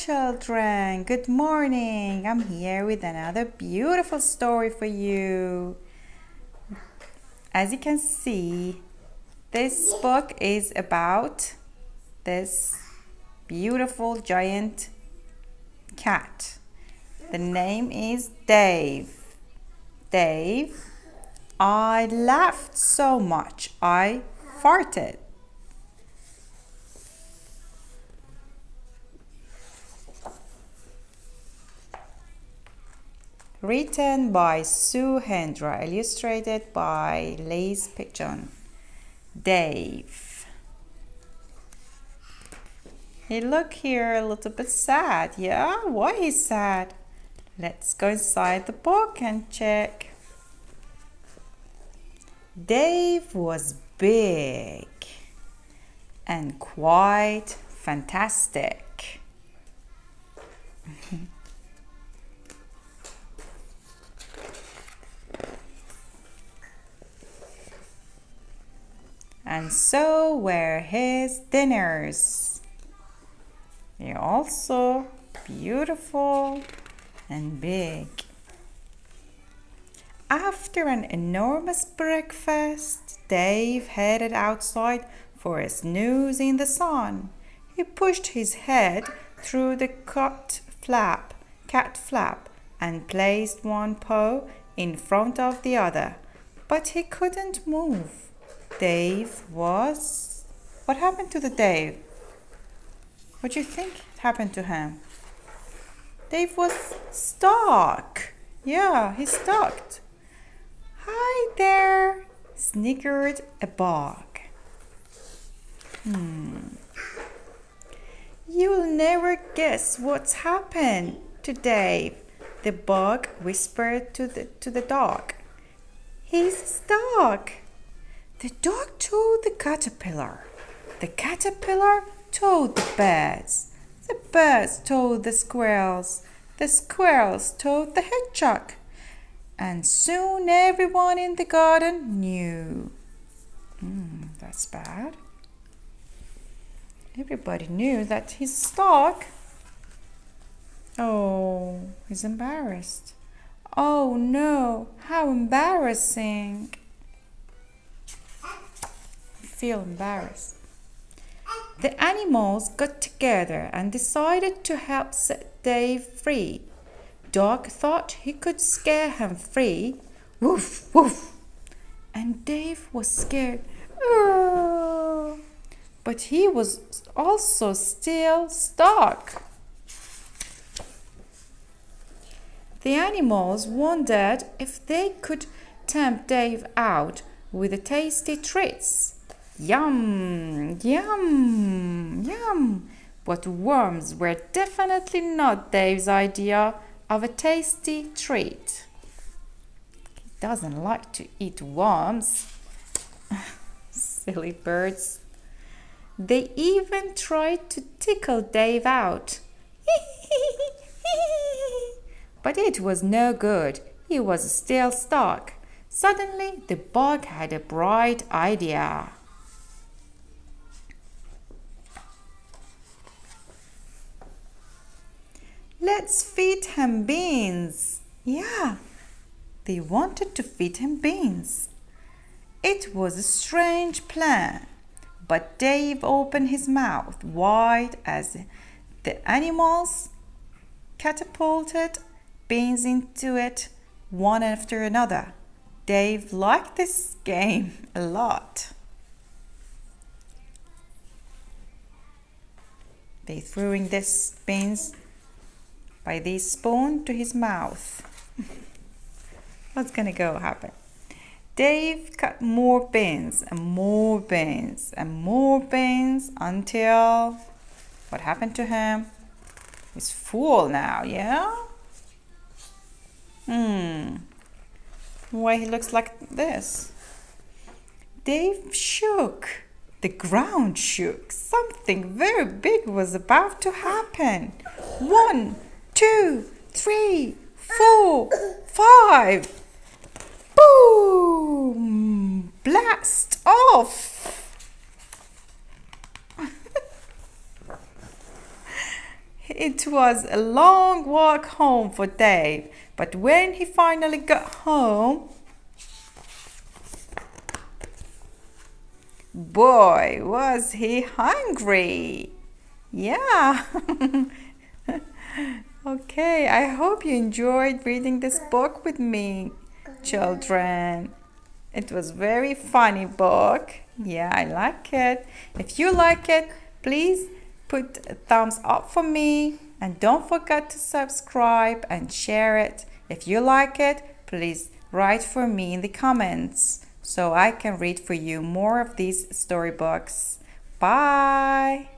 children, good morning. I'm here with another beautiful story for you. As you can see, this book is about this beautiful giant cat. The name is Dave. Dave, I laughed so much I farted. Written by Sue Hendra, illustrated by Liz Pigeon. Dave. He look here a little bit sad. Yeah, why he's sad? Let's go inside the book and check. Dave was big and quite fantastic. And so were his dinners. They're also beautiful and big. After an enormous breakfast, Dave headed outside for a snooze in the sun. He pushed his head through the cat flap, and placed one paw in front of the other, but he couldn't move. Dave was... What happened to the Dave? What do you think happened to him? Dave was stuck. Yeah, he's stuck. Hi there, snickered a bug. You'll never guess what's happened to Dave, the bug whispered to the dog. He's stuck. The dog told the caterpillar. The caterpillar told the birds. The birds told the squirrels. The squirrels told the hedgehog. And soon everyone in the garden knew. That's bad. Everybody knew that he's stuck. Oh, he's embarrassed. Oh no, how embarrassing. Feel embarrassed. The animals got together and decided to help set Dave free. Dog thought he could scare him free. Woof, woof. And Dave was scared. But he was also still stuck. The animals wondered if they could tempt Dave out with the tasty treats. Yum, yum, yum. But worms were definitely not Dave's idea of a tasty treat. He doesn't like to eat worms. Silly birds. They even tried to tickle Dave out. But it was no good. He was still stuck. Suddenly, the bug had a bright idea. Let's feed him beans. Yeah, they wanted to feed him beans. It was a strange plan, but Dave opened his mouth wide as the animals catapulted beans into it one after another. Dave liked this game a lot. They threw in this beans by this spoon to his mouth. What's gonna happen? Dave cut more beans and more beans and more beans until what happened to him? He's full now, yeah? Why he looks like this? Dave shook. The ground shook. Something very big was about to happen. 1, 2, 3, 4, 5. Boom! Blast off! It was a long walk home for Dave, but when he finally got home, boy, was he hungry. Yeah. Okay, I hope you enjoyed reading this book with me, children. It was very funny book. Yeah, I like it. If you like it, please put a thumbs up for me and don't forget to subscribe and share it. If you like it, please write for me in the comments so I can read for you more of these storybooks. Bye.